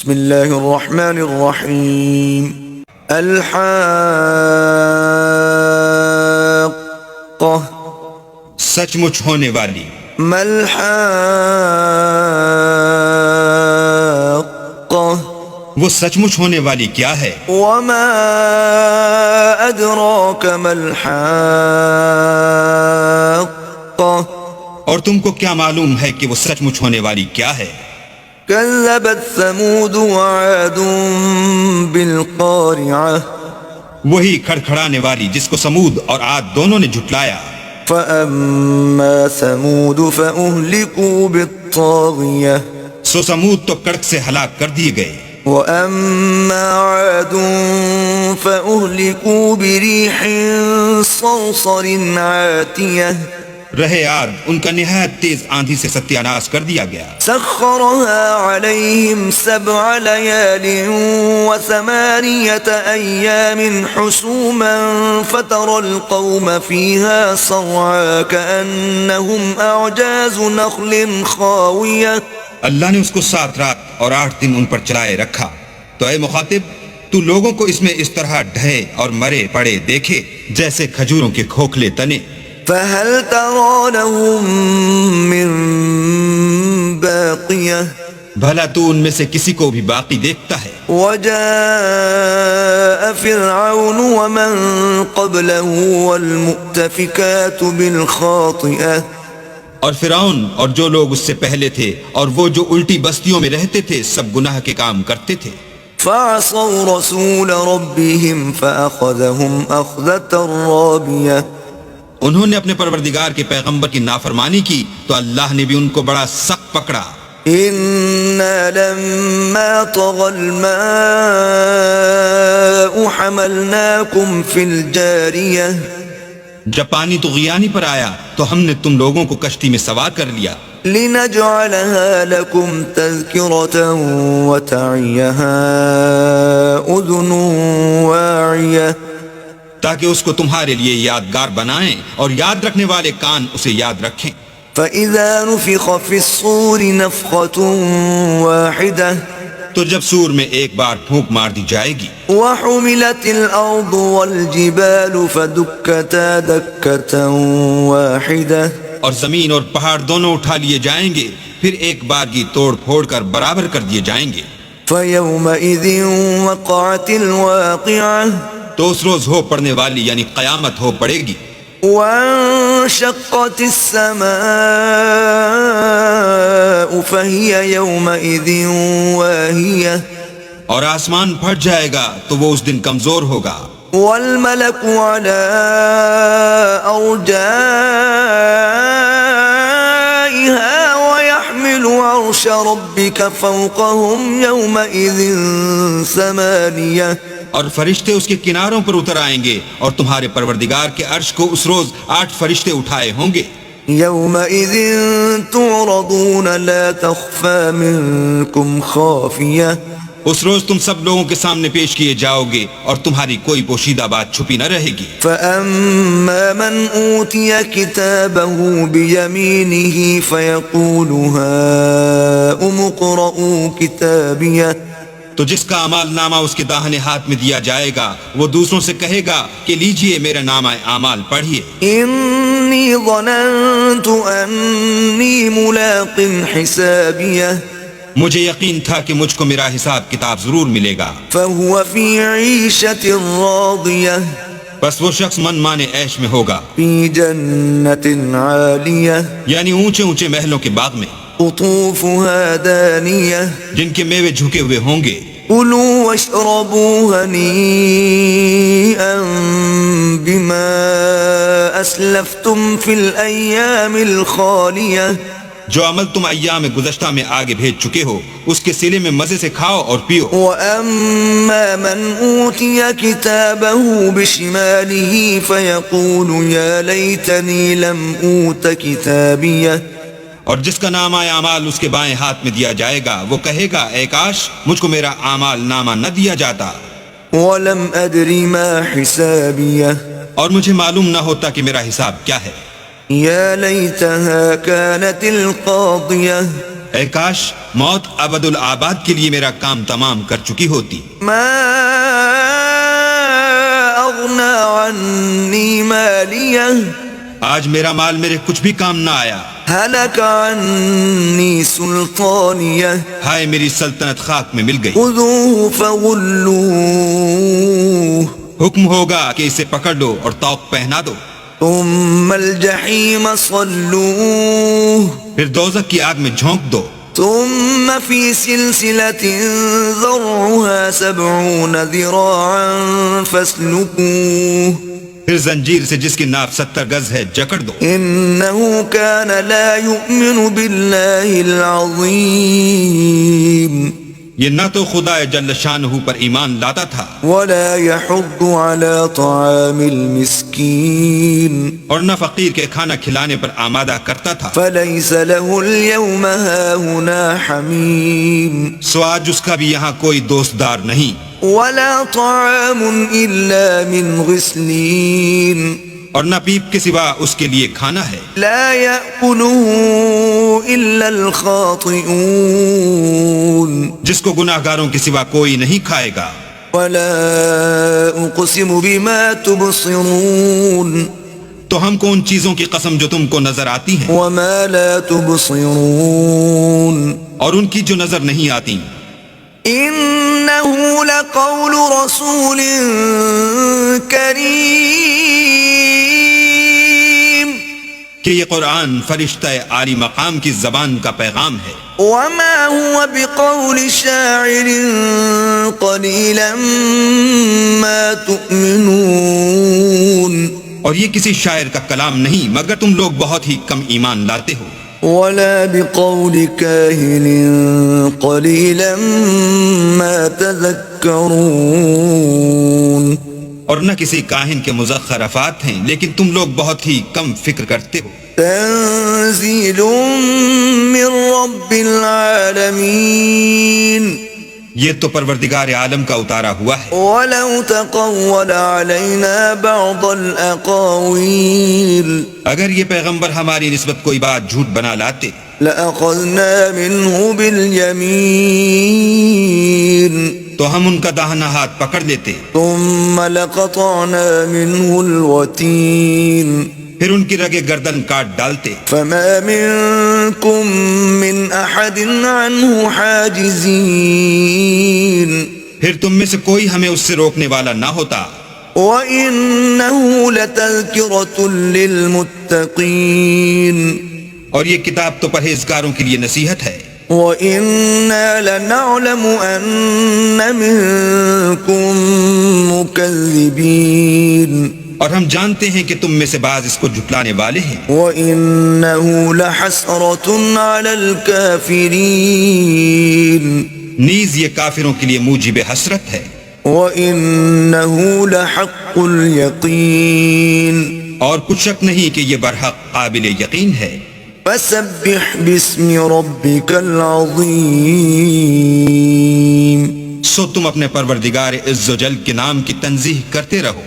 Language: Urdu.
بسم اللہ الرحمن الرحیم الحاقہ سچ مچ ہونے والی. ما الحاقہ وہ سچ مچ ہونے والی کیا ہے؟ وما ادراک ما الحاقہ اور تم کو کیا معلوم ہے کہ وہ سچ مچ ہونے والی کیا ہے؟ كذبت ثمود وعاد بالقارعة وہی کھڑکھڑانے والی جس کو سمود اور عاد دونوں نے جھٹلایا. فأما ثمود فأهلكوا بالطاغية سو سمود تو کڑک سے ہلاک کر دیے گئے. وأما عاد فأهلكوا بريح صرصر عاتية رہے عاد ان کا نہایت تیز آندھی سے ستیہ ناش کر دیا گیا. سخرها عليهم 7 ليال و8 أيام حسوما فترى القوم فيها صرعا كأنهم أعجاز نخل خاوية. اللہ نے اس کو 7 رات اور 8 دن ان پر چلائے رکھا. تو اے مخاطب تو لوگوں کو اس میں اس طرح ڈھے اور مرے پڑے دیکھے جیسے کھجوروں کے کھوکھلے تنے. فهل ترى لهم من باقية بھلا تو ان میں سے کسی کو بھی باقی دیکھتا ہے؟ وجاء فرعون ومن قبله والمؤتفكات بالخاطئة اور فرعون اور جو لوگ اس سے پہلے تھے اور وہ جو الٹی بستیوں میں رہتے تھے سب گناہ کے کام کرتے تھے. فعصوا رسول ربهم فأخذهم أخذة رابية. انہوں نے اپنے پروردگار کے پیغمبر کی نافرمانی کی تو اللہ نے بھی ان کو بڑا سخت پکڑا. إنا لما طغى الماء حملناكم في الجارية جب پانی طغیانی پر آیا تو ہم نے تم لوگوں کو کشتی میں سوار کر لیا. لنجعلها لكم تذكرة وتعيها أذن واعية تاکہ اس کو تمہارے لیے یادگار بنائیں اور یاد رکھنے والے کان اسے یاد رکھیں. فإذا نفخ في الصور نفخة واحدة تو جب سور میں ایک بار پھونک مار دی جائے گی. وحملت الأرض والجبال فدكتا دكة واحدة اور زمین اور پہاڑ دونوں اٹھا لیے جائیں گے پھر ایک بار کی توڑ پھوڑ کر برابر کر دیے جائیں گے. فيومئذ وقعت الواقعة تو اس روز ہو پڑنے والی یعنی قیامت ہو پڑے گی. وانشقت السماء فهي يومئذ واهية اور آسمان پھٹ جائے گا تو وہ اس دن کمزور ہوگا. والملك على أرجائها ويحمل عرش ربك فوقهم يومئذ 8 اور فرشتے اس کے کناروں پر اتر آئیں گے اور تمہارے پروردگار کے عرش کو اس روز 8 فرشتے اٹھائے ہوں گے. يومئذ تعرضون لا تخفى منكم خافية اس روز تم سب لوگوں کے سامنے پیش کیے جاؤ گے اور تمہاری کوئی پوشیدہ بات چھپی نہ رہے گی. فأما من أوتي كتابه بيمينه فيقول هاؤم اقرءوا كتابيه تو جس کا اعمال نامہ اس کے داہنے ہاتھ میں دیا جائے گا وہ دوسروں سے کہے گا کہ لیجئے میرا نامہ اعمال پڑھیے. إني ظننت أني ملاق حسابيه مجھے یقین تھا کہ مجھ کو میرا حساب کتاب ضرور ملے گا. فهو في عيشة راضية بس وہ شخص من مانے عیش میں ہوگا في جنة عالية یعنی اونچے اونچے محلوں کے باغ میں قطوفها دانية جن کے میوے جھکے ہوئے ہوں گے. كلوا واشربوا هنيئا بما أسلفتم في الأيام الخالية جو عمل تم ایام گزشتہ میں آگے بھیج چکے ہو اس کے سلے میں مزے سے کھاؤ اور پیو. وَأَمَّا مَنْ أُوتِيَ كِتَابَهُ بِشِمَالِهِ فَيَقُولُ يَا لَيْتَنِي لَمْ أُوتَ كِتَابِيَهْ اور جس کا نامہ اعمال اس کے بائیں ہاتھ میں دیا جائے گا وہ کہے گا اے کاش مجھ کو میرا اعمال نامہ نہ دیا جاتا. وَلَمْ أَدْرِ مَا حِسَابِيَهْ اور مجھے معلوم نہ ہوتا کہ میرا حساب کیا ہے. يا ليتها كانت القاضية اے کاش موت ابد الآباد کے لیے میرا کام تمام کر چکی ہوتی. ما أغنى عني مالية آج میرا مال میرے کچھ بھی کام نہ آیا. هلك عني سلطانية ہائے میری سلطنت خاک میں مل گئی. خذوه فغلوه حکم ہوگا کہ اسے پکڑ لو اور طوق پہنا دو. ثم الجحيم صلوه پھر دوزخ کی آگ میں جھونک دو. ثم في سلسلة ذرعها 70 ذراعا فاسلكوه پھر زنجیر سے جس کی ناپ 70 گز ہے جکڑ دو. إنه كان لا يؤمن بالله العظيم یہ نہ تو خدا جل شانہ پر ایمان لاتا تھا ولا يحض على طعام المسكين اور نہ فقیر کے کھانا کھلانے پر آمادہ کرتا تھا. فليس له اليوم هاهنا حميم سو آج اس کا بھی یہاں کوئی دوستدار نہیں. ولا طعام إلا من غسلين اور نہ پیپ کے سوا اس کے لیے کھانا ہے. لا يأكله إلا الخاطئون جس کو گناہ گاروں کے سوا کوئی نہیں کھائے گا. ولا أقسم بما تبصرون تو ہم کو ان چیزوں کی قسم جو تم کو نظر آتی ہیں وما لا تبصرون اور ان کی جو نظر نہیں آتی. إنه لقول رسول كريم کہ یہ قرآن فرشتہ عالی مقام کی زبان کا پیغام ہے. وما هو بقول شاعر قليلا ما تؤمنون اور یہ کسی شاعر کا کلام نہیں مگر تم لوگ بہت ہی کم ایمان لاتے ہو. ولا بقول كاهن قليلا ما تذكرون اور نہ کسی کاہن کے مزخرفات ہیں لیکن تم لوگ بہت ہی کم فکر کرتے ہو. تنزيل من رب العالمين یہ تو پروردگار عالم کا اتارا ہوا ہے. ولو تقول علينا بعض الأقاويل اگر یہ پیغمبر ہماری نسبت کوئی بات جھوٹ بنا لاتے لأخذنا منه باليمين تو ہم ان کا داہنا ہاتھ پکڑ لیتے ثم لقطعنا منه الوتين پھر ان کی رگے گردن کاٹ ڈالتے. فما منكم من أحد عنه حاجزين پھر تم میں سے کوئی ہمیں اس سے روکنے والا نہ ہوتا. وَإِنَّهُ لَتَذْكِرَةٌ لِّلْمُتَّقِينَ اور یہ کتاب تو پرہیزگاروں کے لیے نصیحت ہے. وَإِنَّا لَنَعْلَمُ أَنَّ مِنكُم مُّكَذِّبِينَ اور ہم جانتے ہیں کہ تم میں سے بعض اس کو جھٹلانے والے ہیں. وَإِنَّهُ لَحَسْرَةٌ عَلَى الْكَافِرِينَ نیز یہ کافروں کے لیے موجب حسرت ہے. وَإِنَّهُ لَحَقُّ الْيَقِينِ اور کچھ شک نہیں کہ یہ برحق قابل یقین ہے. فَسَبِّحْ بِاسْمِ رَبِّكَ الْعَظِيمِ سو تم اپنے پروردگار عز و جل کے نام کی تنزیح کرتے رہو.